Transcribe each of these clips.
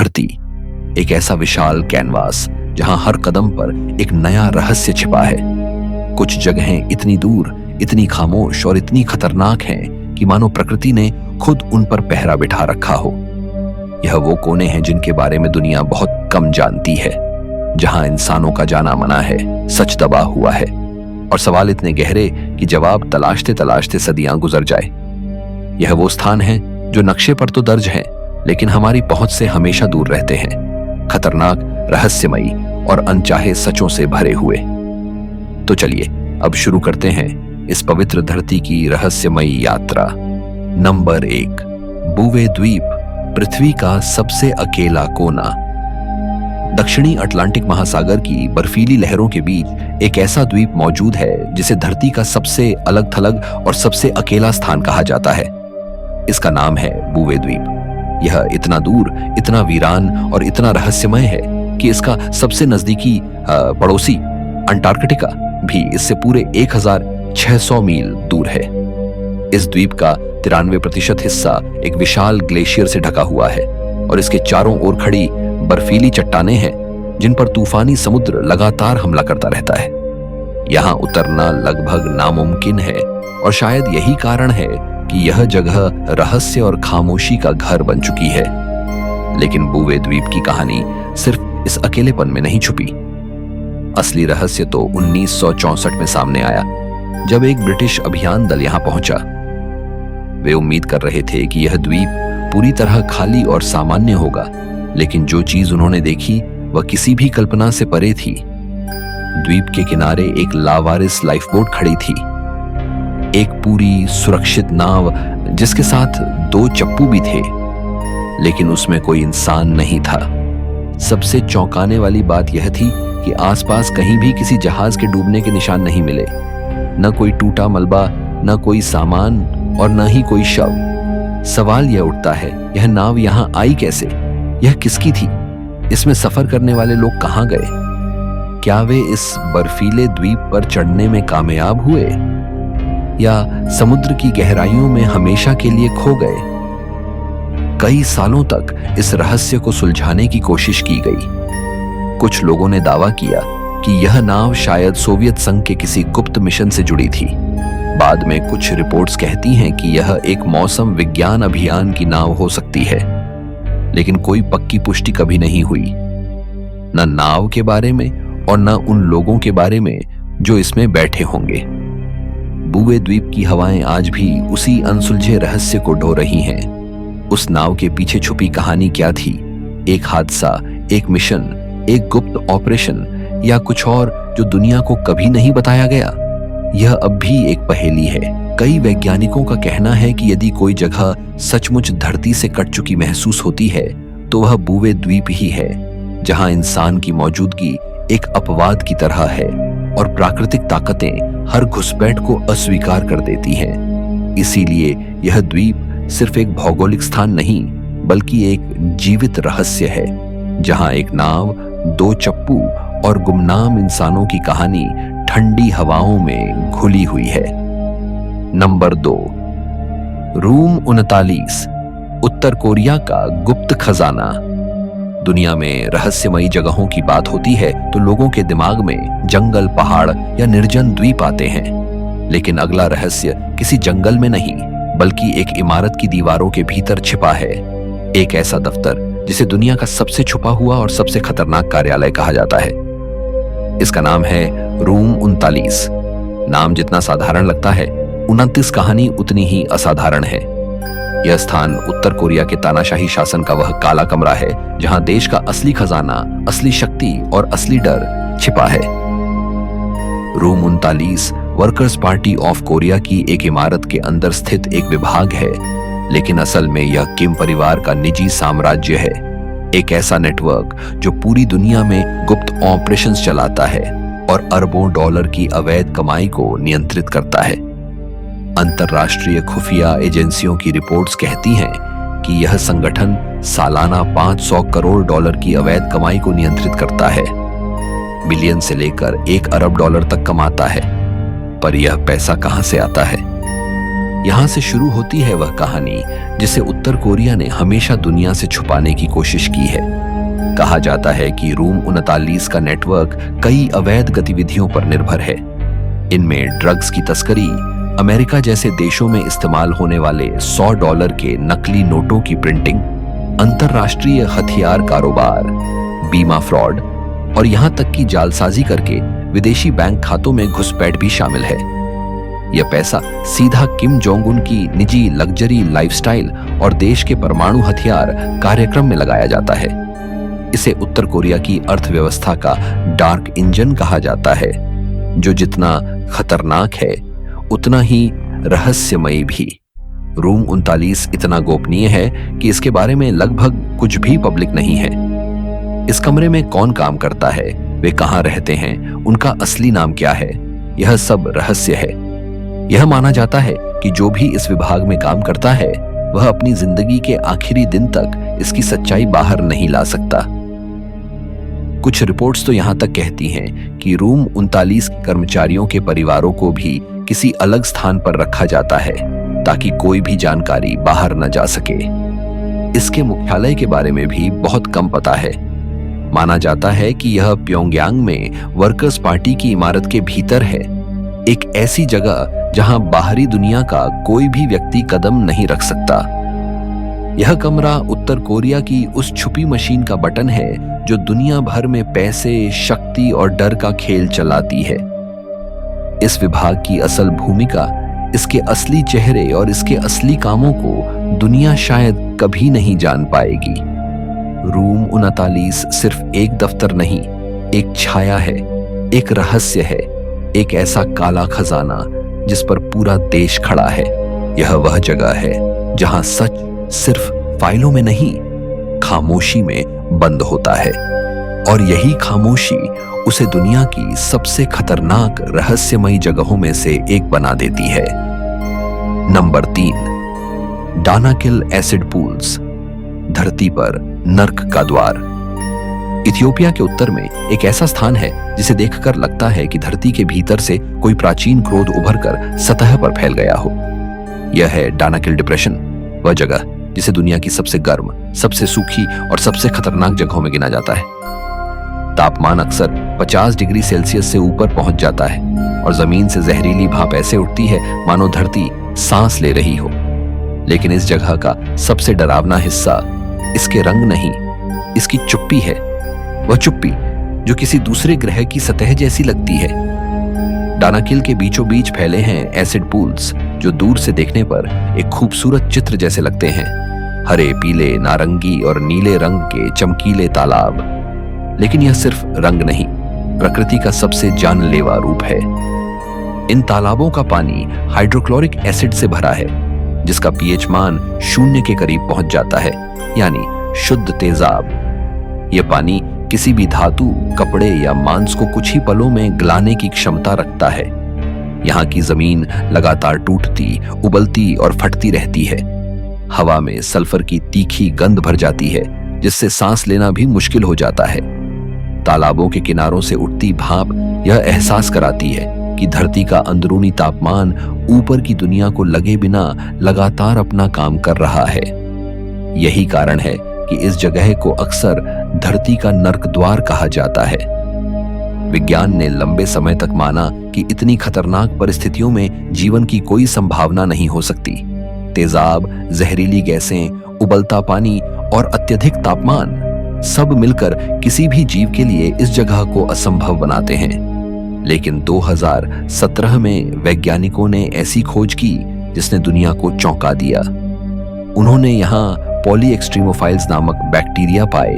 धरती एक ऐसा विशाल कैनवास जहां हर कदम पर एक नया रहस्य छिपा है। कुछ जगहें इतनी दूर, इतनी खामोश और इतनी खतरनाक हैं कि मानो प्रकृति ने खुद उन पर पहरा बिठा रखा हो। यह वो कोने हैं जिनके बारे में दुनिया बहुत कम जानती है, जहां इंसानों का जाना मना है, सच दबा हुआ है और सवाल इतने गहरे कि जवाब तलाशते तलाशते सदियां गुजर जाए। यह वो स्थान है जो नक्शे पर तो दर्ज है, लेकिन हमारी पहुंच से हमेशा दूर रहते हैं, खतरनाक, रहस्यमयी और अनचाहे सचों से भरे हुए। तो चलिए अब शुरू करते हैं इस पवित्र धरती की रहस्यमयी यात्रा। नंबर 1, बूवे द्वीप, पृथ्वी का सबसे अकेला कोना। दक्षिणी अटलांटिक महासागर की बर्फीली लहरों के बीच एक ऐसा द्वीप मौजूद है जिसे धरती का सबसे अलग थलग और सबसे अकेला स्थान कहा जाता है। इसका नाम है बूवे द्वीप। यह इतना दूर, इतना वीरान और इतना रहस्यमय है कि इसका सबसे नजदीकी पड़ोसी अंटार्कटिका भी इससे पूरे 1600 मील दूर है। इस द्वीप का 93% हिस्सा एक विशाल ग्लेशियर से ढका हुआ है और इसके चारों ओर खड़ी बर्फीली चट्टानें हैं जिन पर तूफानी समुद्र लगातार हमला करता रहता है। यहाँ उतरना लगभग नामुमकिन है और शायद यही कारण है कि यह जगह रहस्य और खामोशी का घर बन चुकी है। लेकिन बूवे द्वीप की कहानी सिर्फ इस अकेलेपन में नहीं छुपी। असली रहस्य तो 1964 में सामने आया, जब एक ब्रिटिश अभियान दल यहां पहुंचा। वे उम्मीद कर रहे थे कि यह द्वीप पूरी तरह खाली और सामान्य होगा, लेकिन जो चीज उन्होंने देखी वह किसी भी कल्पना से परे थी। द्वीप के किनारे एक लावारिस लाइफबोट खड़ी थी, एक पूरी सुरक्षित नाव जिसके साथ 2 चप्पू भी थे, लेकिन उसमें कोई इंसान नहीं था। सबसे चौंकाने वाली बात यह थी कि आसपास कहीं भी किसी जहाज के डूबने के निशान नहीं मिले। न कोई टूटा मलबा, न कोई सामान और न ही कोई शव। सवाल यह उठता है, यह नाव यहां आई कैसे? यह किसकी थी? इसमें सफर करने वाले लोग कहां गए? क्या वे इस बर्फीले द्वीप पर चढ़ने में कामयाब हुए या समुद्र की गहराइयों में हमेशा के लिए खो गए? कई सालों तक इस रहस्य को सुलझाने की कोशिश की गई। कुछ लोगों ने दावा किया कि यह नाव शायद सोवियत संघ के किसी गुप्त मिशन से जुड़ी थी। बाद में कुछ रिपोर्ट्स कहती हैं कि यह एक मौसम विज्ञान अभियान की नाव हो सकती है, लेकिन कोई पक्की पुष्टि कभी नहीं हुई, न नाव के बारे में और न उन लोगों के बारे में जो इसमें बैठे होंगे। बूवे द्वीप की हवाएं आज भी उसी अनसुलझे रहस्य को ढो रही हैं। उस नाव के पीछे छुपी कहानी क्या थी? एक हादसा, एक मिशन, एक गुप्त ऑपरेशन या कुछ और जो दुनिया को कभी नहीं बताया गया? यह अब भी एक पहेली है। कई वैज्ञानिकों का कहना है कि यदि कोई जगह सचमुच धरती से कट चुकी महसूस होती है तो वह बूवे द्वीप ही है, जहां इंसान की मौजूदगी एक अपवाद की तरह है और प्राकृतिक ताकतें हर घुसपैठ को अस्वीकार कर देती हैं। इसीलिए यह द्वीप सिर्फ एक भौगोलिक स्थान नहीं, बल्कि एक जीवित रहस्य है, जहां एक नाव, 2 चप्पू और गुमनाम इंसानों की कहानी ठंडी हवाओं में घुली हुई है। नंबर 2, रूम 39, उत्तर कोरिया का गुप्त खजाना। दुनिया में रहस्यमयी जगहों की बात होती है तो लोगों के दिमाग में जंगल, पहाड़ या निर्जन द्वीप आते हैं। लेकिन अगला रहस्य किसी जंगल में नहीं, बल्कि एक इमारत की दीवारों के भीतर छिपा है। एक ऐसा दफ्तर जिसे दुनिया का सबसे छुपा हुआ और सबसे खतरनाक कार्यालय कहा जाता है। इसका नाम है रूम 39। नाम जितना साधारण लगता है, 29 कहानी उतनी ही असाधारण है। यह स्थान उत्तर कोरिया के तानाशाही शासन का वह काला कमरा है जहां देश का असली खजाना, असली शक्ति और असली डर छिपा है। Room 39 workers party of Korea की एक इमारत के अंदर स्थित एक विभाग है, लेकिन असल में यह किम परिवार का निजी साम्राज्य है। एक ऐसा नेटवर्क जो पूरी दुनिया में गुप्त ऑपरेशंस चलाता है और अरबों डॉलर की अवैध कमाई को नियंत्रित करता है। अंतर्राष्ट्रीय खुफिया एजेंसियों की रिपोर्ट्स कहती हैं कि यह संगठन सालाना 500 करोड़ डॉलर की अवैध कमाई को नियंत्रित करता है। मिलियन से लेकर 1 अरब डॉलर तक कमाता है। पर यह पैसा कहां से आता है? यहां से शुरू होती है वह कहानी जिसे उत्तर कोरिया ने हमेशा दुनिया से छुपाने की कोशिश की है। कहा जाता है कि रूम 39 का नेटवर्क कई अवैध गतिविधियों पर निर्भर है। इनमें ड्रग्स की तस्करी, अमेरिका जैसे देशों में इस्तेमाल होने वाले $100 के नकली नोटों की प्रिंटिंग, अंतरराष्ट्रीय हथियार कारोबार, बीमा फ्रॉड और यहां तक कि जालसाजी करके विदेशी बैंक खातों में घुसपैठ भी शामिल है। यह पैसा सीधा किम जोंग उन की निजी लग्जरी लाइफस्टाइल और देश के परमाणु हथियार कार्यक्रम में लगाया जाता है। इसे उत्तर कोरिया की अर्थव्यवस्था का डार्क इंजन कहा जाता है, जो जितना खतरनाक है उतना ही रहस्यमयी भी। रूम 39 इतना गोपनीय है कि इसके बारे में लगभग कुछ भी पब्लिक नहीं है। इस कमरे में कौन काम करता है, वे कहां रहते हैं, उनका असली नाम क्या है, यह सब रहस्य है। यह माना जाता है कि जो भी इस विभाग में काम करता है वह अपनी जिंदगी के आखिरी दिन तक इसकी सच्चाई बाहर नहीं ला सकता। कुछ रिपोर्ट्स तो यहां तक कहती हैं कि रूम 39 के कर्मचारियों के परिवारों को भी किसी अलग स्थान पर रखा जाता है ताकि कोई भी जानकारी बाहर न जा सके। इसके मुख्यालय के बारे में भी बहुत कम पता है। माना जाता है कि यह प्योंगयांग में वर्कर्स पार्टी की इमारत के भीतर है, एक ऐसी जगह जहां बाहरी दुनिया का कोई भी व्यक्ति कदम नहीं रख सकता। यह कमरा उत्तर कोरिया की उस छुपी मशीन का बटन है जो दुनिया भर में पैसे, शक्ति और डर का खेल चलाती है। इस विभाग की असल भूमिका, इसके असली चेहरे और इसके असली कामों को दुनिया शायद कभी नहीं जान पाएगी। रूम 39 सिर्फ एक दफ्तर नहीं, एक छाया है, एक रहस्य है, एक ऐसा काला खजाना जिस पर पूरा देश खड़ा है। यह वह जगह है जहां सच सिर्फ फाइलों में नहीं, खामोशी में बंद होता है। और यही खामोशी उसे दुनिया की सबसे खतरनाक रहस्यमयी जगहों में से एक बना देती है। नंबर 3, डानाकिल एसिड पूल्स, धरती पर नर्क का द्वार। इथियोपिया के उत्तर में एक ऐसा स्थान है जिसे देखकर लगता है कि धरती के भीतर से कोई प्राचीन क्रोध उभरकर सतह पर फैल गया हो। यह है डानाकिल डिप्रेशन, वह जगह जिसे दुनिया की सबसे गर्म, सबसे सूखी और सबसे खतरनाक जगहों में गिना जाता है। तापमान अक्सर 50 डिग्री सेल्सियस से ऊपर पहुंच जाता है और जमीन से जहरीली भाप ऐसे उठती है मानो धरती सांस ले रही हो। लेकिन इस जगह का सबसे डरावना हिस्सा इसके रंग नहीं, इसकी चुप्पी है। वह चुप्पी जो किसी दूसरे ग्रह की सतह जैसी लगती है। डानाकिल के बीचों बीच फैले हैं एसिड पूल्स जो दूर से देखने पर एक खूबसूरत चित्र जैसे लगते हैं। हरे, पीले, नारंगी और नीले रंग के चमकीले तालाब। लेकिन यह सिर्फ रंग नहीं, प्रकृति का सबसे जानलेवा रूप है। इन तालाबों का पानी हाइड्रोक्लोरिक एसिड से भरा है, जिसका पीएच मान 0 के करीब पहुंच जाता है, यानी शुद्ध तेजाब। यह पानी किसी भी धातु, कपड़े या मांस को कुछ ही पलों में गलाने की क्षमता रखता है। यहाँ की जमीन लगातार टूटती, उबलती और फटती रहती है। हवा में सल्फर की तीखी गंध भर जाती है, जिससे सांस लेना भी मुश्किल हो जाता है। तालाबों के किनारों से उठती भाप यह एहसास कराती है कि धरती का अंदरूनी तापमान ऊपर की दुनिया को लगे बिना लगातार अपना काम कर रहा है। यही कारण है कि इस जगह को अक्सर धरती का नर्क द्वार कहा जाता है। विज्ञान ने लंबे समय तक माना कि इतनी खतरनाक परिस्थितियों में जीवन की कोई संभावना नहीं हो सकती। तेजाब, जहरीली गैसें, उबलता पानी और अत्यधिक तापमान सब मिलकर किसी भी जीव के लिए इस जगह को असंभव बनाते हैं। लेकिन 2017 में वैज्ञानिकों ने ऐसी खोज की जिसने दुनिया को चौंका दिया। उन्होंने यहाँ पॉलीएक्स्ट्रीमोफाइल्स नामक बैक्टीरिया पाए,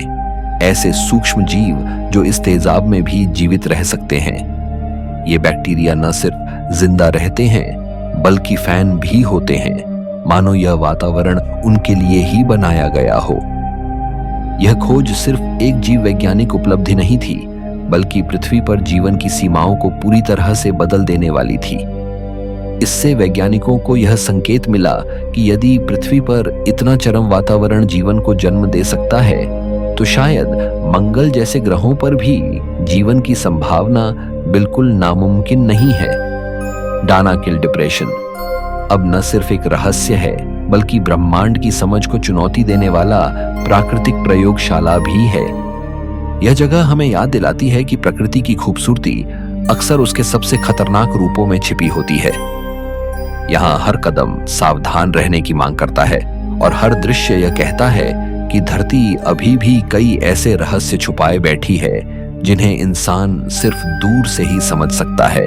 ऐसे सूक्ष्म जीव जो इस तेजाब में भी जीवित रह सकते हैं। ये बैक्टीरिया न सिर्फ जिंदा रहते हैं बल्कि फैन भी होते हैं, मानो यह वातावरण उनके लिए ही बनाया गया हो। यह खोज सिर्फ एक जीव वैज्ञानिक उपलब्धि नहीं थी, बल्कि पृथ्वी पर जीवन की सीमाओं को पूरी तरह से बदल देने वाली थी। इससे वैज्ञानिकों को यह संकेत मिला कि यदि पृथ्वी पर इतना चरम वातावरण जीवन को जन्म दे सकता है, तो शायद मंगल जैसे ग्रहों पर भी जीवन की संभावना बिल्कुल नामुमकिन नहीं है। डानाकिल डिप्रेशन अब न सिर्फ एक रहस्य है बल्कि ब्रह्मांड की समझ को चुनौती देने वाला प्राकृतिक प्रयोगशाला भी है। यह जगह हमें याद दिलाती है कि प्रकृति की खूबसूरती अक्सर उसके सबसे खतरनाक रूपों में छिपी होती है। यहाँ हर कदम सावधान रहने की मांग करता है और हर दृश्य यह कहता है कि धरती अभी भी कई ऐसे रहस्य छुपाए बैठी है जिन्हें इंसान सिर्फ दूर से ही समझ सकता है।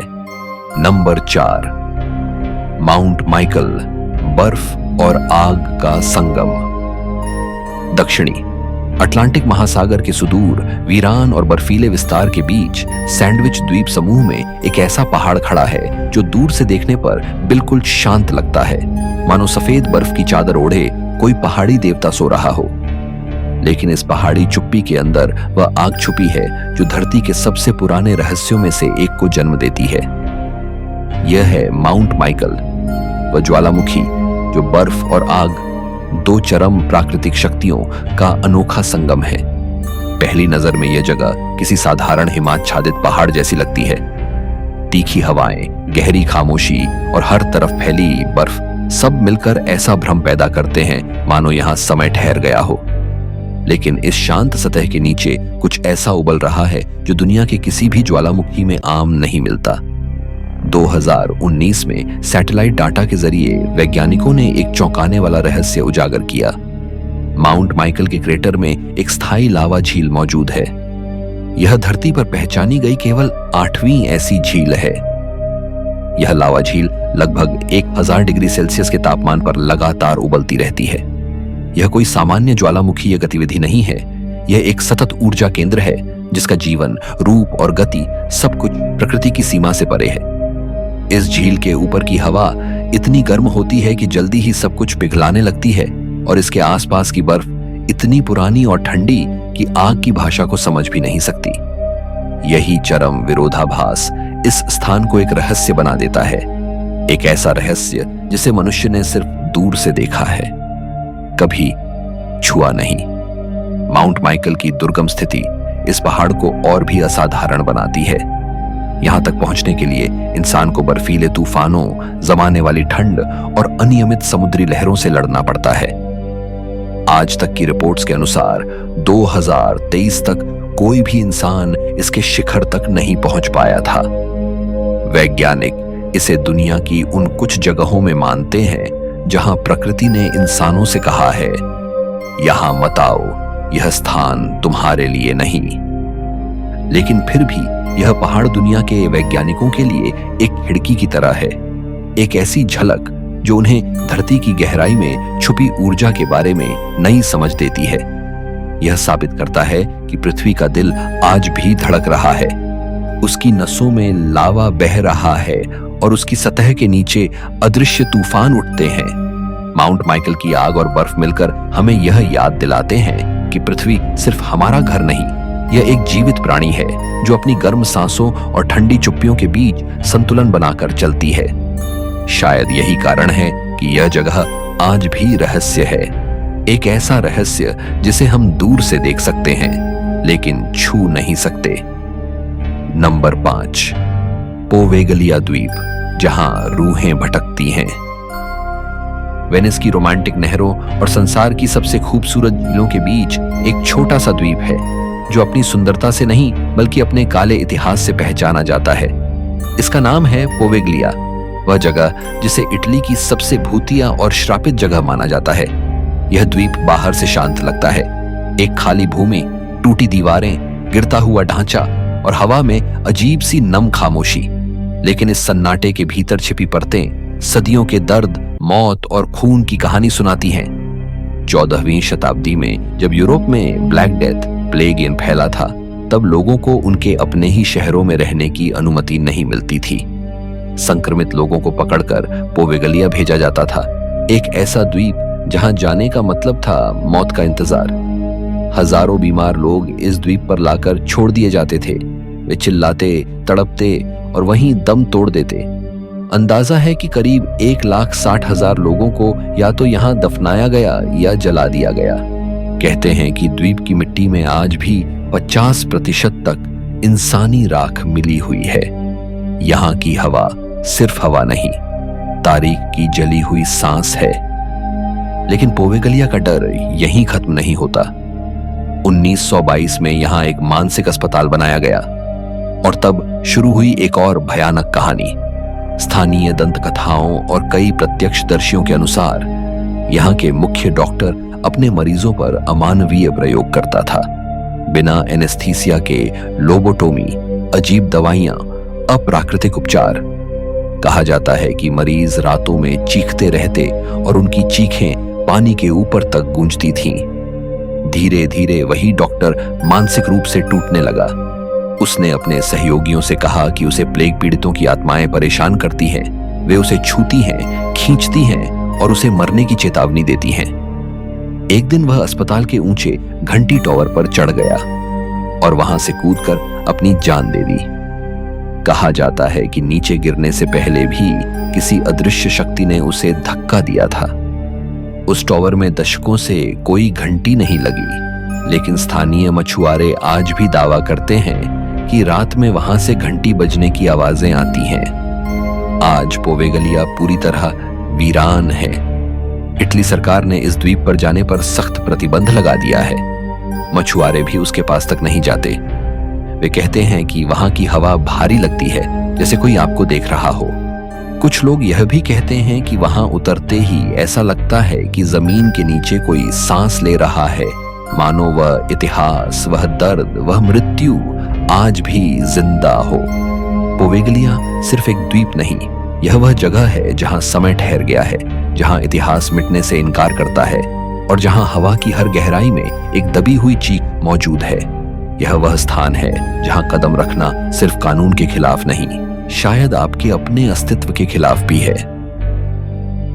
नंबर 4, माउंट माइकल, बर्फ और आग का संगम। दक्षिणी अटलांटिक महासागर के सुदूर वीरान और बर्फीले विस्तार के बीच सैंडविच द्वीप समूह में एक ऐसा पहाड़ खड़ा है जो दूर से देखने पर बिल्कुल शांत लगता है, मानो सफेद बर्फ की चादर ओढ़े कोई पहाड़ी देवता सो रहा हो। लेकिन इस पहाड़ी चुप्पी के अंदर वह आग छुपी है जो धरती के सबसे पुराने रहस्यों में से एक को जन्म देती है। यह है माउंट माइकल, वह ज्वालामुखी जो बर्फ और आग, दो चरम प्राकृतिक शक्तियों का अनोखा संगम है। पहली नजर में यह जगह किसी साधारण हिमाच्छादित पहाड़ जैसी लगती है। तीखी हवाएं, गहरी खामोशी और हर तरफ फैली बर्फ सब मिलकर ऐसा भ्रम पैदा करते हैं मानो यहां समय ठहर गया हो। लेकिन इस शांत सतह के नीचे कुछ ऐसा उबल रहा है जो दुनिया के किसी भी ज्वालामुखी में आम नहीं मिलता। 2019 में सैटेलाइट डाटा के जरिए वैज्ञानिकों ने एक चौंकाने वाला रहस्य उजागर किया। माउंट माइकल के क्रेटर में एक स्थायी लावा झील मौजूद है। यह धरती पर पहचानी गई केवल 8वीं ऐसी झील है। यह लावा झील लगभग 1000 डिग्री सेल्सियस के तापमान पर लगातार उबलती रहती है। यह कोई सामान्य ज्वालामुखी गतिविधि नहीं है, यह एक सतत ऊर्जा केंद्र है जिसका जीवन, रूप और गति सब कुछ प्रकृति की सीमा से परे है। इस झील के ऊपर की हवा इतनी गर्म होती है कि जल्दी ही सब कुछ पिघलाने लगती है और इसके आसपास की बर्फ इतनी पुरानी और ठंडी कि आग की भाषा को समझ भी नहीं सकती। यही चरम विरोधाभास इस स्थान को एक रहस्य बना देता है, एक ऐसा रहस्य जिसे मनुष्य ने सिर्फ दूर से देखा है, कभी छुआ नहीं। माउंट माइकल की दुर्गम स्थिति इस पहाड़ को और भी असाधारण बनाती है। यहां तक पहुंचने के लिए इंसान को बर्फीले तूफानों, जमाने वाली ठंड और अनियमित समुद्री लहरों से लड़ना पड़ता है। आज तक की रिपोर्ट्स के अनुसार 2023 तक कोई भी इंसान इसके शिखर तक नहीं पहुंच पाया था। वैज्ञानिक इसे दुनिया की उन कुछ जगहों में मानते हैं जहां प्रकृति ने इंसानों से कहा है, यहां मत आओ, यह स्थान तुम्हारे लिए नहीं। लेकिन फिर भी यह पहाड़ दुनिया के वैज्ञानिकों के लिए एक खिड़की की तरह है, एक ऐसी झलक जो उन्हें धरती की गहराई में छुपी ऊर्जा के बारे में नई समझ देती है। यह साबित करता है कि पृथ्वी का दिल आज भी धड़क रहा है, उसकी नसों में लावा बह रहा है और उसकी सतह के नीचे अदृश्य तूफान उठते हैं। माउंट माइकल की आग और बर्फ मिलकर हमें यह याद दिलाते हैं कि पृथ्वी सिर्फ हमारा घर नहीं, यह एक जीवित प्राणी है जो अपनी गर्म सांसों और ठंडी चुप्पियों के बीच संतुलन बनाकर चलती है। शायद यही कारण है कि यह जगह आज भी रहस्य है, एक ऐसा रहस्य जिसे हम दूर से देख सकते हैं लेकिन छू नहीं सकते। नंबर 5, पोवेगलिया द्वीप, जहां रूहें भटकती हैं। वेनिस की रोमांटिक नहरों और संसार की सबसे खूबसूरत झीलों के बीच एक छोटा सा द्वीप है जो अपनी सुंदरता से नहीं बल्कि अपने काले इतिहास से पहचाना जाता है। इसका नाम है पोवेगलिया, वह जगह जिसे इटली की सबसे भूतिया और श्रापित जगह माना जाता है। यह द्वीप बाहर से शांत लगता है, एक खाली भूमि, टूटी दीवारें, गिरता हुआ ढांचा और हवा में अजीब सी नम खामोशी। लेकिन इस सन्नाटे के भीतर छिपी परतें सदियों के दर्द, मौत और खून की कहानी सुनाती हैं। 14वीं शताब्दी में जब यूरोप में ब्लैक डेथ, प्लेग फैला था, तब लोगों को उनके अपने ही शहरों में रहने की अनुमति नहीं मिलती थी। संक्रमित लोगों को पकड़कर पोवेगलिया भेजा जाता था, एक ऐसा द्वीप जहां जाने का मतलब था मौत का इंतजार। हजारों बीमार लोग इस द्वीप पर लाकर छोड़ दिए जाते थे। वे चिल्लाते, तड़पते और वहीं दम तोड़ देते। अंदाजा है कि करीब 1,60,000 लोगों को या तो यहां दफनाया गया या जला दिया गया। कहते हैं कि द्वीप की मिट्टी में आज भी 50% तक इंसानी राख मिली हुई है। यहाँ की हवा सिर्फ हवा नहीं, तारीख की जली हुई सांस है। लेकिन पोवेगलिया का डर यहीं खत्म नहीं होता। 1922 में यहां एक मानसिक अस्पताल बनाया गया और तब शुरू हुई एक और भयानक कहानी। स्थानीय दंत कथाओं और कई प्रत्यक्षदर्शियों के अनुसार यहाँ के मुख्य डॉक्टर अपने मरीजों पर अमानवीय प्रयोग करता था। बिना एनेस्थीसिया के लोबोटोमी, अजीब दवाइयां, अप्राकृतिक उपचार। कहा जाता है कि मरीज रातों में चीखते रहते और उनकी चीखें पानी के ऊपर तक गूंजती थीं। धीरे धीरे वही डॉक्टर मानसिक रूप से टूटने लगा। उसने अपने सहयोगियों से कहा कि उसे प्लेग पीड़ितों की आत्माएं परेशान करती हैं, वे उसे छूती हैं, खींचती हैं और उसे मरने की चेतावनी देती हैं। एक दिन वह अस्पताल के ऊंचे घंटी टॉवर पर चढ़ गया और वहां से कूदकर अपनी जान दे दी। कहा जाता है कि नीचे गिरने से पहले भी किसी अदृश्य शक्ति ने उसे धक्का दिया था। उस टॉवर में दशकों से कोई घंटी नहीं लगी, लेकिन स्थानीय मछुआरे आज भी दावा करते हैं कि रात में वहां से घंटी बजने की आवाजें आती हैं। आज पोवेगलिया पूरी तरह वीरान है। इटली सरकार ने इस द्वीप पर जाने पर सख्त प्रतिबंध लगा दिया है। मछुआरे भी उसके पास तक नहीं जाते। वे कहते हैं कि वहां की हवा भारी लगती है, जैसे कोई आपको देख रहा हो। कुछ लोग यह भी कहते हैं कि वहां उतरते ही ऐसा लगता है कि जमीन के नीचे कोई सांस ले रहा है, मानो वह इतिहास, वह दर्द, वह मृत्यु आज भी जिंदा हो। पोवेगलिया सिर्फ एक द्वीप नहीं, यह वह जगह है जहां समय ठहर गया है, जहां इतिहास मिटने से इनकार करता है और जहां हवा की हर गहराई में एक दबी हुई चीख मौजूद है। यह वह स्थान है जहां कदम रखना सिर्फ कानून के खिलाफ नहीं, शायद आपके अपने अस्तित्व के खिलाफ भी है।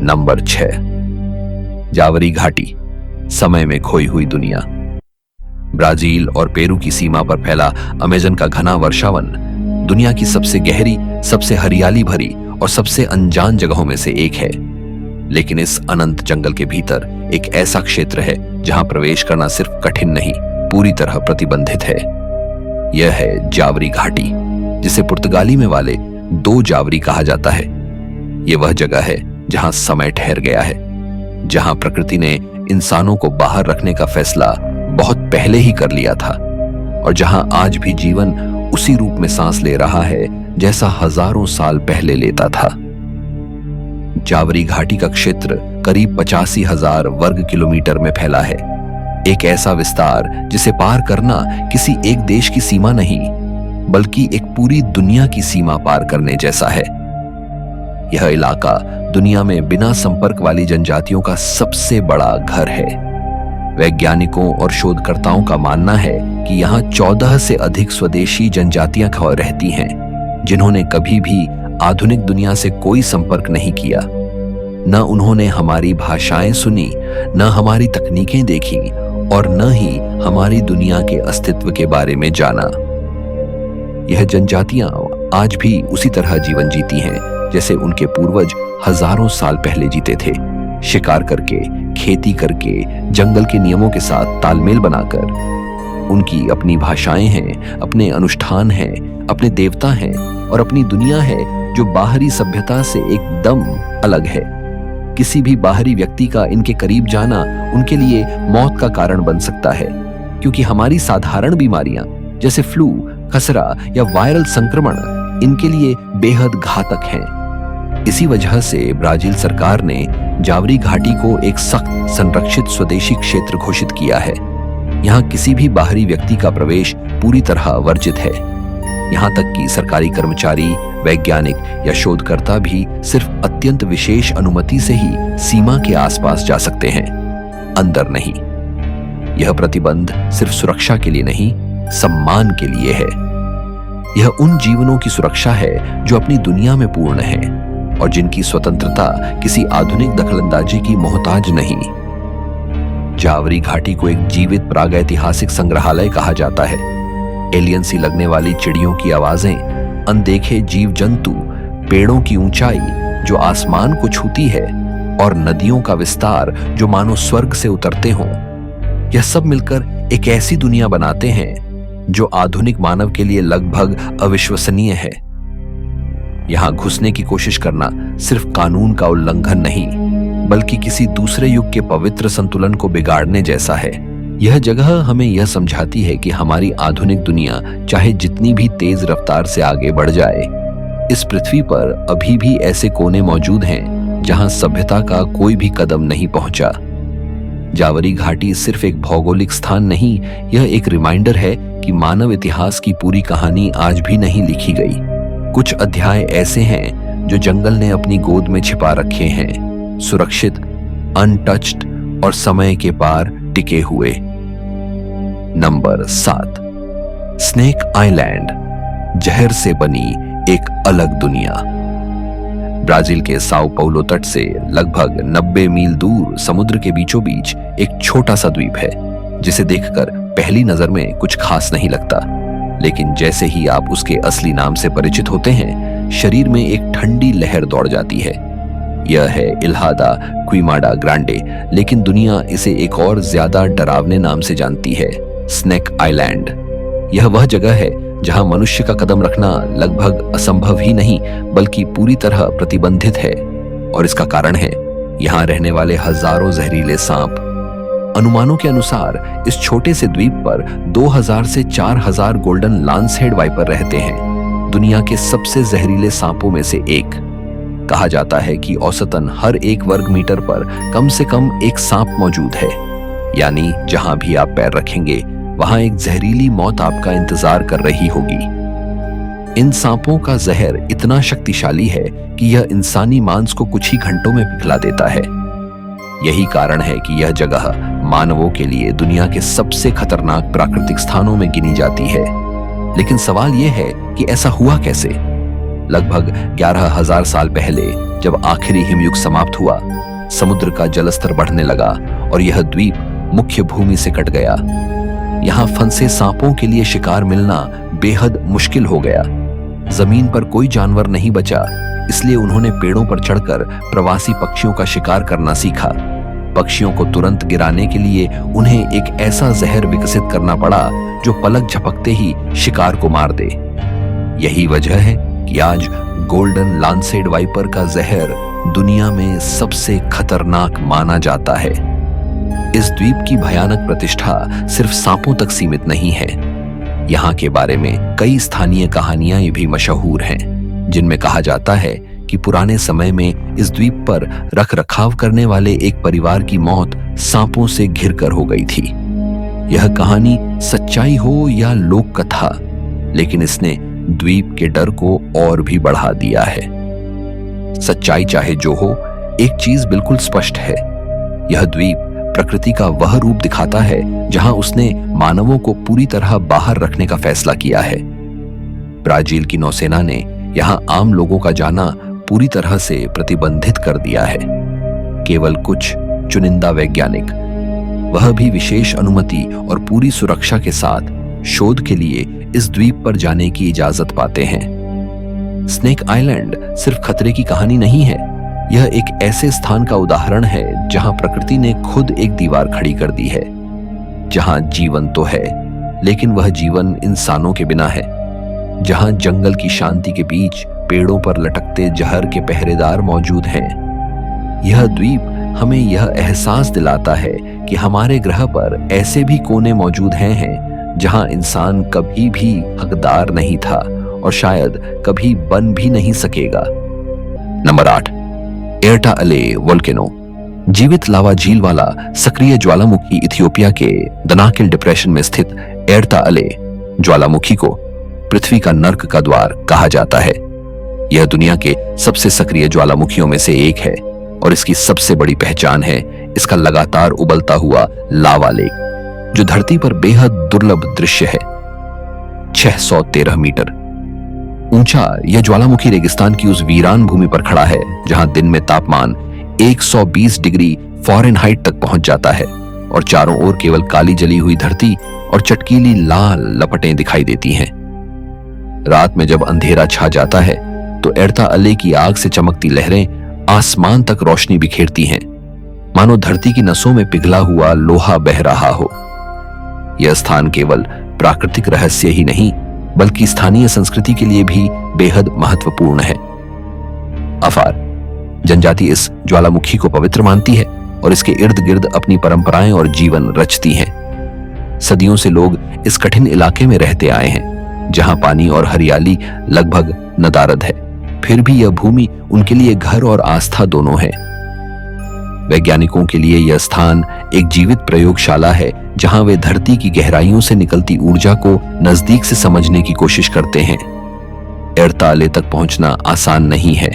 नंबर 6, जावरी घाटी, समय में खोई हुई दुनिया। ब्राजील और पेरू की सीमा पर फैला अमेजन का घना वर्षावन दुनिया की सबसे गहरी, सबसे हरियाली भरी और सबसे अनजान जगहों में से एक है। लेकिन इस अनंत जंगल के भीतर एक ऐसा क्षेत्र है जहां प्रवेश करना सिर्फ कठिन नहीं, पूरी तरह प्रतिबंधित है। यह है जावरी घाटी, जिसे पुर्तगाली में वाले दो जावरी कहा जाता है। यह वह जगह है जहां समय ठहर गया है, जहां प्रकृति ने इंसानों को बाहर रखने का फैसला बहुत पहले ही कर लिया था और जहां आज भी जीवन उसी रूप में सांस ले रहा है जैसा हजारों साल पहले लेता था। जावरी घाटी का क्षेत्र करीब 85,000 वर्ग किलोमीटर में फैला है। एक ऐसा विस्तार जिसे पार करना किसी एक देश की सीमा नहीं, बल्कि एक पूरी दुनिया की सीमा पार करने जैसा है। यह इलाका दुनिया में बिना संपर्क वाली जनजातियों का सबसे बड़ा घर है। वैज्ञानिकों और शोधकर्ताओं का मानना है कि यहाँ 14 से अधिक स्वदेशी जनजातियां रहती हैं, जिन्होंने कभी भी आधुनिक दुनिया से कोई संपर्क नहीं किया। न उन्होंने हमारी भाषाएं सुनी, न हमारी तकनीकें देखी और न ही हमारी दुनिया के अस्तित्व के बारे में जाना। यह जनजातियां आज भी उसी तरह जीवन जीती हैं जैसे उनके पूर्वज हजारों साल पहले जीते थे, शिकार करके, खेती करके, जंगल के नियमों के साथ तालमेल बनाकर। उनकी अपनी भाषाएं हैं, अपने अनुष्ठान हैं, अपने देवता हैं और अपनी दुनिया है जो बाहरी सभ्यता से एकदम अलग है। किसी भी बाहरी व्यक्ति का इनके करीब जाना उनके लिए मौत का कारण बन सकता है, क्योंकि हमारी साधारण बीमारियां जैसे फ्लू, खसरा या वायरल संक्रमण इनके लिए बेहद घातक हैं। इसी वजह से ब्राजील सरकार ने जावरी घाटी को एक सख्त संरक्षित स्वदेशी क्षेत्र घोषित किया है। यहाँ किसी भी बाहरी व्यक्ति का प्रवेश पूरी तरह वर्जित है। यहाँ तक कि सरकारी कर्मचारी, वैज्ञानिक या शोधकर्ता भी सिर्फ अत्यंत विशेष अनुमति से ही सीमा के आसपास जा सकते हैं, अंदर नहीं। यह प्रतिबंध सिर्फ सुरक्षा के लिए नहीं, सम्मान के लिए है। यह उन जीवनों की सुरक्षा है जो अपनी दुनिया में पूर्ण है और जिनकी स्वतंत्रता किसी आधुनिक दखलंदाजी की मोहताज नहीं। जावरी घाटी को एक जीवित प्रागैतिहासिक संग्रहालय कहा जाता है। एलियन सी लगने वाली चिड़ियों की आवाजें, अनदेखे जीव जंतु, पेड़ों की ऊंचाई जो आसमान को छूती है और नदियों का विस्तार जो मानो स्वर्ग से उतरते हों, यह सब मिलकर एक ऐसी दुनिया बनाते हैं जो आधुनिक मानव के लिए लगभग अविश्वसनीय है। यहाँ घुसने की कोशिश करना सिर्फ कानून का उल्लंघन नहीं, बल्कि किसी दूसरे युग के पवित्र संतुलन को बिगाड़ने जैसा है। यह जगह हमें यह समझाती है कि हमारी आधुनिक दुनिया चाहे जितनी भी तेज रफ्तार से आगे बढ़ जाए, इस पृथ्वी पर अभी भी ऐसे कोने मौजूद हैं जहां सभ्यता का कोई भी कदम नहीं पहुंचा। जावरी घाटी सिर्फ एक भौगोलिक स्थान नहीं, यह एक रिमाइंडर है कि मानव इतिहास की पूरी कहानी आज भी नहीं लिखी गई। कुछ अध्याय ऐसे हैं जो जंगल ने अपनी गोद में छिपा रखे हैं, सुरक्षित, अनटच्ड और समय के पार टिके हुए। नंबर 7, स्नेक आइलैंड, जहर से बनी एक अलग दुनिया। ब्राजील के साओ पाउलो तट से लगभग 90 मील दूर समुद्र के बीचों बीच एक छोटा सा द्वीप है, जिसे देखकर पहली नजर में कुछ खास नहीं लगता, लेकिन जैसे ही आप उसके असली नाम से परिचित होते हैं, शरीर में एक ठंडी लहर दौड़ जाती है। यह है इल्हा दा क्विमाडा ग्रांडे, लेकिन दुनिया इसे एक और ज्यादा डरावने नाम से जानती है, स्नेक आइलैंड। यह वह जगह है जहां मनुष्य का कदम रखना लगभग असंभव ही नहीं बल्कि पूरी तरह प्रतिबंधित है, और इसका कारण है यहां रहने वाले हजारों जहरीले सांप। अनुमानों के अनुसार इस छोटे से द्वीप पर 2000 से 4000 गोल्डन लांसहेड वाइपर रहते हैं, दुनिया के सबसे जहरीले सांपों में से एक। कहा जाता है कि औसतन हर 1 वर्ग मीटर पर कम से कम एक सांप मौजूद है, यानी जहां भी आप पैर रखेंगे वहां एक जहरीली मौत आपका इंतजार कर रही होगी। इन सांपों का जहर इतना शक्तिशाली है कि यह इंसानी मांस को कुछ ही घंटों में पिघला देता है। यही कारण है कि यह जगह मानवों के लिए दुनिया के सबसे खतरनाक प्राकृतिक स्थानों में गिनी जाती है। लेकिन सवाल यह है कि ऐसा हुआ कैसे? लगभग 11,000 साल पहले जब आखिरी हिमयुग समाप्त हुआ, समुद्र का जलस्तर बढ़ने लगा और यह द्वीप मुख्य भूमि से कट गया। यहाँ फंसे सांपों के लिए शिकार मिलना बेहद मुश्किल हो गया। जमीन पर कोई जानवर नहीं बचा, इसलिए उन्होंने पेड़ों पर चढ़कर प्रवासी पक्षियों का शिकार करना सीखा। पक्षियों को तुरंत गिराने के लिए उन्हें एक ऐसा जहर विकसित करना पड़ा जो पलक झपकते ही शिकार को मार दे। यही वजह है कि आज गोल्डन लांसेड वाइपर का जहर दुनिया में सबसे खतरनाक माना जाता है। इस द्वीप की भयानक प्रतिष्ठा सिर्फ सांपों तक सीमित नहीं है। यहाँ के बारे में कई स्थानीय कहानियां भी मशहूर हैं, जिनमें कहा जाता है कि पुराने समय में इस द्वीप पर रख रखाव करने वाले एक परिवार की मौत सांपों से घिरकर हो गई थी। यह कहानी सच्चाई हो या लोक कथा, लेकिन इसने द्वीप के डर को और भी बढ़ा दिया है। सच्चाई चाहे जो हो, एक चीज बिल्कुल स्पष्ट है, यह द्वीप प्रकृति का वह रूप दिखाता है जहां उसने मानवों को पूरी तरह बाहर रखने का फैसला किया है। ब्राजील की नौसेना ने यहां आम लोगों का जाना पूरी तरह से प्रतिबंधित कर दिया है। केवल कुछ चुनिंदा वैज्ञानिक, वह भी विशेष अनुमति और पूरी सुरक्षा के साथ शोध के लिए इस द्वीप पर जाने की इजाजत पाते हैं। स्नेक आइलैंड सिर्फ खतरे की कहानी नहीं है, यह एक ऐसे स्थान का उदाहरण है जहां प्रकृति ने खुद एक दीवार खड़ी कर दी है, जहां जीवन तो है लेकिन वह जीवन इंसानों के बिना है, जहां जंगल की शांति के बीच पेड़ों पर लटकते जहर के पहरेदार मौजूद हैं। यह द्वीप हमें यह एहसास दिलाता है कि हमारे ग्रह पर ऐसे भी कोने मौजूद हैं जहां इंसान कभी भी हकदार नहीं था और शायद कभी बन भी नहीं सकेगा। नंबर 8, एर्टा अले वोल्केनो, जीवित लावा झील वाला सक्रिय ज्वालामुखी इथियोपिया के दनाकिल डिप्रेशन में स्थित एर्टा अले ज्वालामुखी को पृथ्वी का नर्क का द्वार कहा जाता है। यह दुनिया के सबसे सक्रिय ज्वालामुखियों में से एक है और इसकी सबसे बड़ी पहचान है इसका लगातार उबलता हुआ लावा लेक, जो धरती पर बेहद दुर्लभ दृश्य है। 613 मीटर ऊंचा यह ज्वालामुखी रेगिस्तान की उस वीरान भूमि पर खड़ा है जहां दिन में तापमान 120 डिग्री फ़ारेनहाइट तक पहुंच जाता है और चारों ओर केवल काली जली हुई धरती और चटकीली लाल लपटें दिखाई देती हैं। रात में जब अंधेरा छा जाता है तो एर्टा अले की आग से चमकती लहरें आसमान तक रोशनी बिखेरती हैं, मानो धरती की नसों में पिघला हुआ लोहा बह रहा हो। यह स्थान केवल प्राकृतिक रहस्य ही नहीं बल्कि स्थानीय संस्कृति के लिए भी बेहद महत्वपूर्ण है। अफार जनजाति इस ज्वालामुखी को पवित्र मानती है और इसके इर्द गिर्द अपनी परंपराएं और जीवन रचती हैं। सदियों से लोग इस कठिन इलाके में रहते आए हैं, जहां पानी और हरियाली लगभग नदारद है। फिर भी यह भूमि उनके लिए घर और आस्था दोनों है। वैज्ञानिकों के लिए यह स्थान एक जीवित प्रयोगशाला है, जहां वे धरती की गहराइयों से निकलती ऊर्जा को नजदीक से समझने की कोशिश करते हैं। एर्ताले तक पहुंचना आसान नहीं है।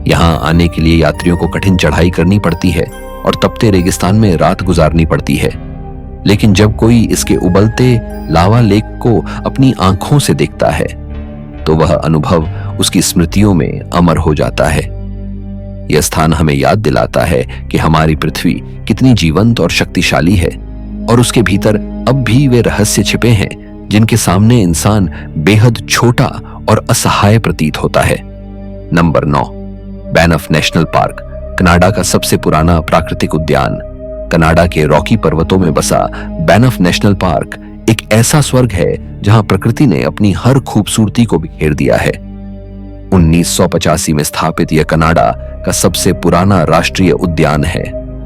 यहां आने के लिए यात्रियों को कठिन चढ़ाई करनी पड़ती है और तपते रेगिस्तान में रात गुजारनी पड़ती है। लेकिन जब कोई इसके उबलते लावा लेक को अपनी आंखों से देखता है तो वह अनुभव उसकी स्मृतियों में अमर हो जाता है। यह स्थान हमें याद दिलाता है कि हमारी पृथ्वी कितनी जीवंत और शक्तिशाली है और उसके भीतर अब भी वे रहस्य छिपे हैं जिनके सामने इंसान बेहद छोटा और असहाय प्रतीत होता है। नंबर 9, बैनफ नेशनल पार्क, कनाडा का सबसे पुराना प्राकृतिक उद्यान। कनाडा के रॉकी पर्वतों में बसा बैनफ नेशनल पार्क एक ऐसा स्वर्ग है जहां प्रकृति ने अपनी हर खूबसूरती को बिखेर दिया है। 1985 में स्थापित यह कनाडा का सबसे पुराना राष्ट्रीय उद्यान है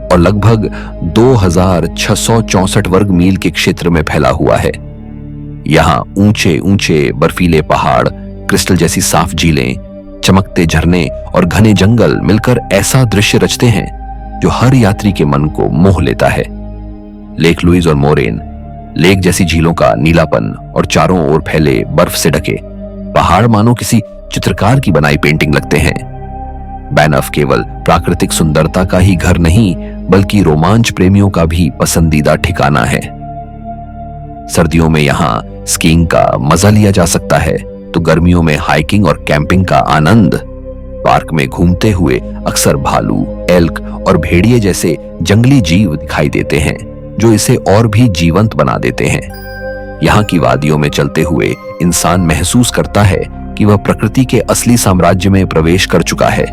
और लगभग 2664 वर्ग मील के क्षेत्र में फैला हुआ है। यहाँ ऊंचे ऊंचे बर्फीले पहाड़, क्रिस्टल जैसी साफ झीलें, चमकते झरने और घने जंगल मिलकर ऐसा दृश्य रचते हैं जो हर यात्री के मन को मोह लेता है। लेक लुइस और मोरेन, लेक जैसी झीलों का नीलापन और चारों ओर फैले बर्फ से ढके पहाड़ मानो किसी चित्रकार की बनाई पेंटिंग लगते हैं। बैनफ केवल प्राकृतिक सुंदरता का ही घर नहीं बल्कि रोमांच प्रेमियों का भी पसंदीदा ठिकाना है। सर्दियों में यहाँ स्कीइंग का मजा लिया जा सकता है तो गर्मियों में हाइकिंग और कैंपिंग का आनंद। पार्क में घूमते हुए अक्सर भालू, एल्क और भेड़िए जैसे जंगली जीव दिखाई देते हैं जो इसे और भी जीवंत बना देते हैं। यहाँ की वादियों में चलते हुए इंसान महसूस करता है कि वह प्रकृति के असली साम्राज्य में प्रवेश कर चुका है,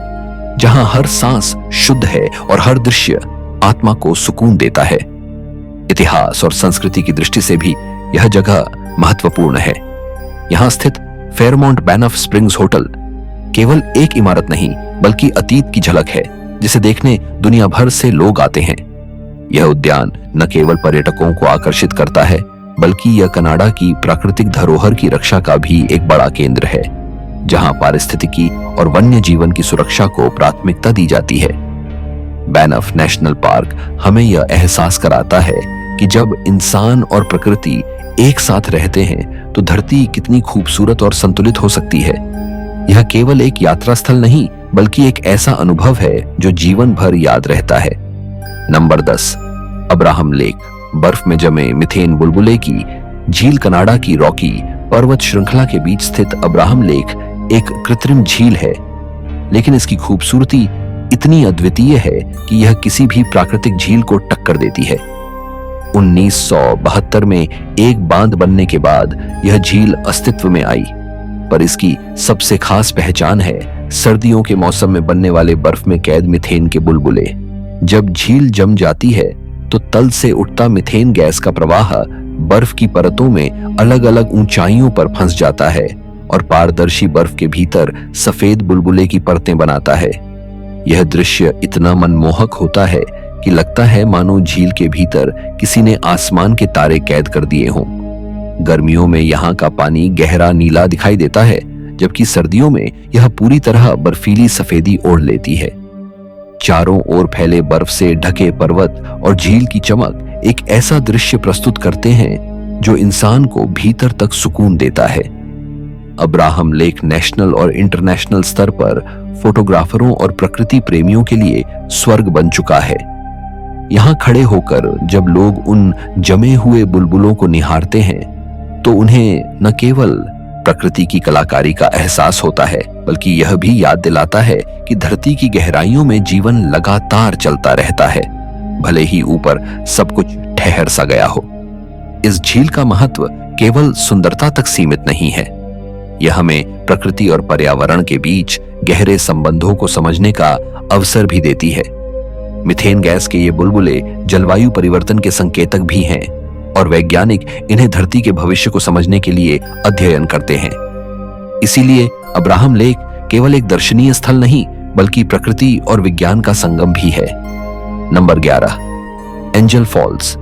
जहां हर सांस शुद्ध है और हर दृश्य आत्मा को सुकून देता है। इतिहास और संस्कृति की दृष्टि से भी यह जगह महत्वपूर्ण है। यहां स्थित फेयरमाउंट बैनफ स्प्रिंग्स होटल केवल एक इमारत नहीं बल्कि अतीत की झलक है जिसे देखने दुनिया भर से लोग आते हैं। यह उद्यान न केवल पर्यटकों को आकर्षित करता है बल्कि यह कनाडा की प्राकृतिक धरोहर की रक्षा का भी एक बड़ा केंद्र है, जहां पारिस्थितिकी और वन्य जीवन की सुरक्षा को प्राथमिकता दी जाती है। बैनफ नेशनल पार्क हमें यह एहसास कराता है कि जब इंसान और प्रकृति एक साथ रहते हैं तो धरती कितनी खूबसूरत और संतुलित हो सकती है। यह केवल एक यात्रा स्थल नहीं बल्कि एक ऐसा अनुभव है जो जीवन भर याद रहता है। नंबर 10, अब्राहम लेक, बर्फ में जमे मिथेन बुलबुले की झील। कनाडा की रॉकी पर्वत श्रृंखला के बीच स्थित अब्राहम लेक एक कृत्रिम झील है, लेकिन इसकी खूबसूरती इतनी अद्वितीय है कि यह किसी भी प्राकृतिक झील को टक्कर देती है। 1972 में एक बांध बनने के बाद यह झील अस्तित्व में आई, पर इसकी सबसे खास पहचान है सर्दियों के मौसम में बनने वाले बर्फ में कैद मिथेन के बुलबुले। जब झील जम जाती है तो तल से उठता मिथेन गैस का प्रवाह बर्फ की परतों में अलग अलग ऊंचाइयों पर फंस जाता है और पारदर्शी बर्फ के भीतर सफेद बुलबुले की परतें बनाता है। यह दृश्य इतना मनमोहक होता है कि लगता है मानो झील के भीतर किसी ने आसमान के तारे कैद कर दिए हों। गर्मियों में यहाँ का पानी गहरा नीला दिखाई देता है, जबकि सर्दियों में यह पूरी तरह बर्फीली सफेदी ओढ़ लेती है। चारों ओर फैले बर्फ से ढके पर्वत और झील की चमक एक ऐसा दृश्य प्रस्तुत करते हैं जो इंसान को भीतर तक सुकून देता है। अब्राहम लेक नेशनल और इंटरनेशनल स्तर पर फोटोग्राफरों और प्रकृति प्रेमियों के लिए स्वर्ग बन चुका है। यहाँ खड़े होकर जब लोग उन जमे हुए बुलबुलों को निहारते हैं तो उन्हें न केवल प्रकृति की कलाकारी का एहसास होता है बल्कि यह भी याद दिलाता है कि धरती की गहराइयों में जीवन लगातार चलता रहता है, भले ही ऊपर सब कुछ ठहर सा गया हो। इस झील का महत्व केवल सुंदरता तक सीमित नहीं है, यह हमें प्रकृति और पर्यावरण के बीच गहरे संबंधों को समझने का अवसर भी देती है। मिथेन गैस के ये बुलबुले जलवायु परिवर्तन के संकेतक भी हैं और वैज्ञानिक इन्हें धरती के भविष्य को समझने के लिए अध्ययन करते हैं। इसीलिए अब्राहम लेक केवल एक दर्शनीय स्थल नहीं बल्कि प्रकृति और विज्ञान का संगम भी है। Number 11, Angel Falls.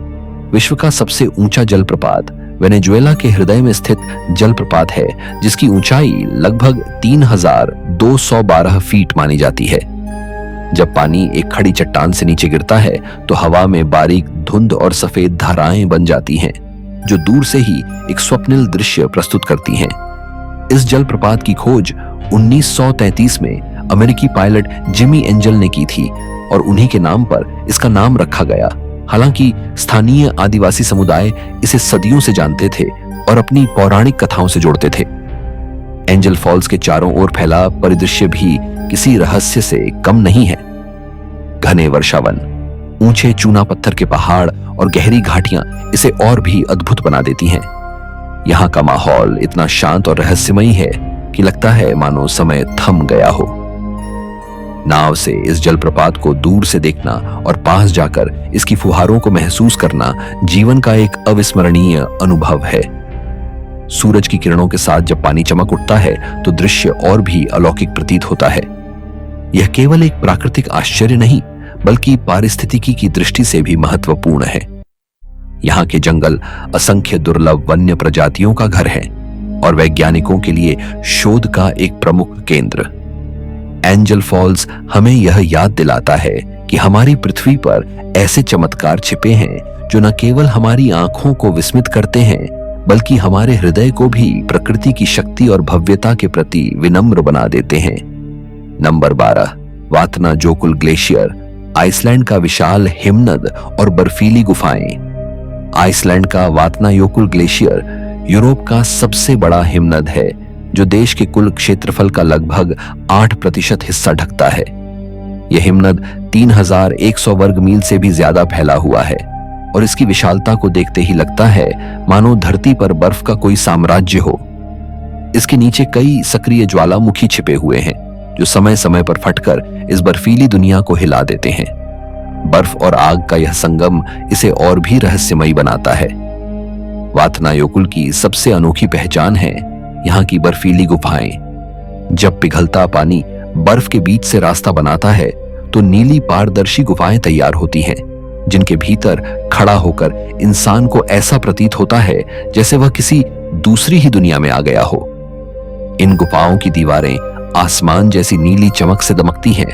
विश्व का सबसे ऊंचा जलप्रपात वेनेजुएला के हृदय में स्थित जलप्रपात है, जिसकी ऊंचाई लगभग 3212 फीट मानी जाती है। जब पानी एक खड़ी चट्टान से नीचे गिरता है तो हवा में बारीक धुंध और सफेद धाराएं बन जाती हैं, जो दूर से ही एक स्वप्निल दृश्य प्रस्तुत करती हैं। इस जलप्रपात की खोज 1933 में अमेरिकी पायलट जिमी एंजल ने की थी और उन्हीं के नाम पर इसका नाम रखा गया। हालांकि स्थानीय आदिवासी समुदाय इसे सदियों से जानते थे और अपनी पौराणिक कथाओं से जोड़ते थे। एंजल फॉल्स के चारों ओर फैला परिदृश्य भी किसी रहस्य से कम नहीं है। घने वर्षावन, ऊंचे चूना पत्थर के पहाड़ और गहरी घाटियां इसे और भी अद्भुत बना देती हैं। यहाँ का माहौल इतना शांत और रहस्यमयी है कि लगता है मानो समय थम गया हो। नाव से इस जलप्रपात को दूर से देखना और पास जाकर इसकी फुहारों को महसूस करना जीवन का एक अविस्मरणीय अनुभव है। सूरज की किरणों के साथ जब पानी चमक उठता है तो दृश्य और भी अलौकिक प्रतीत होता है। यह केवल एक प्राकृतिक आश्चर्य नहीं बल्कि पारिस्थितिकी की दृष्टि से भी महत्वपूर्ण है। यहाँ के जंगल असंख्य दुर्लभ वन्य प्रजातियों का घर है और वैज्ञानिकों के लिए शोध का एक प्रमुख केंद्र। एंजल फॉल्स हमें यह याद दिलाता है कि हमारी पृथ्वी पर ऐसे चमत्कार छिपे हैं जो न केवल हमारी आंखों को विस्मित करते हैं बल्कि हमारे हृदय को भी प्रकृति की शक्ति और भव्यता के प्रति विनम्र बना देते हैं। Number 12, Vatnajokull glacier. Iceland का विशाल हिमनद और बर्फीली गुफाएं। आइसलैंड का वातनायोकुल ग्लेशियर यूरोप का सबसे बड़ा हिमनद है, जो देश के कुल क्षेत्रफल का लगभग 8% हिस्सा ढकता है। यह हिमनद 3100 वर्ग मील से भी ज्यादा फैला हुआ है और इसकी विशालता को देखते ही लगता है मानो धरती पर बर्फ का कोई साम्राज्य हो। इसके नीचे कई सक्रिय ज्वालामुखी छिपे हुए हैं जो समय समय पर फटकर इस बर्फीली दुनिया को हिला देते हैं। बर्फ और आग का यह संगम इसे और भी रहस्यमयी बनाता है। वातनायोकुल की सबसे अनोखी पहचान है यहाँ की बर्फीली गुफाएं। जब पिघलता पानी बर्फ के बीच से रास्ता बनाता है तो नीली पारदर्शी गुफाएं तैयार होती हैं, जिनके भीतर खड़ा होकर इंसान को ऐसा प्रतीत होता है जैसे वह किसी दूसरी ही दुनिया में आ गया हो। इन गुफाओं की दीवारें आसमान जैसी नीली चमक से दमकती हैं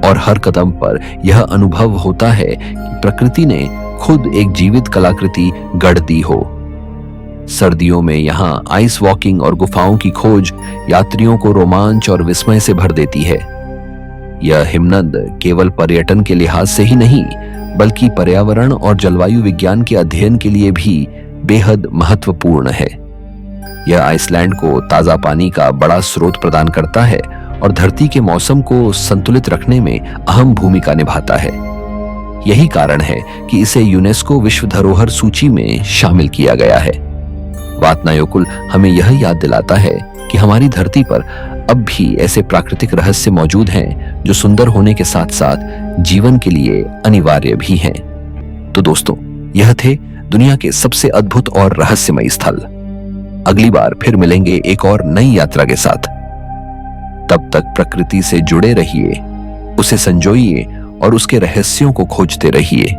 और हर कदम पर यह अनुभव होता है कि प्रकृति ने खुद एक जीवित कलाकृति गढ़ दी हो। सर्दियों में यहाँ आइस वॉकिंग और गुफाओं की खोज यात्रियों को रोमांच और विस्मय से भर देती है। यह हिमनद केवल पर्यटन के लिहाज से ही नहीं बल्कि पर्यावरण और जलवायु विज्ञान के अध्ययन के लिए भी बेहद महत्वपूर्ण है। यह आइसलैंड को ताजा पानी का बड़ा स्रोत प्रदान करता है और धरती के मौसम को संतुलित रखने में अहम भूमिका निभाता है। यही कारण है कि इसे यूनेस्को विश्व धरोहर सूची में शामिल किया गया है। वातनायोकुल हमें यह याद दिलाता है कि हमारी धरती पर अब भी ऐसे प्राकृतिक रहस्य मौजूद हैं जो सुंदर होने के साथ साथ जीवन के लिए अनिवार्य भी हैं। तो दोस्तों, यह थे दुनिया के सबसे अद्भुत और रहस्यमयी स्थल। अगली बार फिर मिलेंगे एक और नई यात्रा के साथ। तब तक प्रकृति से जुड़े रहिए, उसे संजोइए और उसके रहस्यों को खोजते रहिए।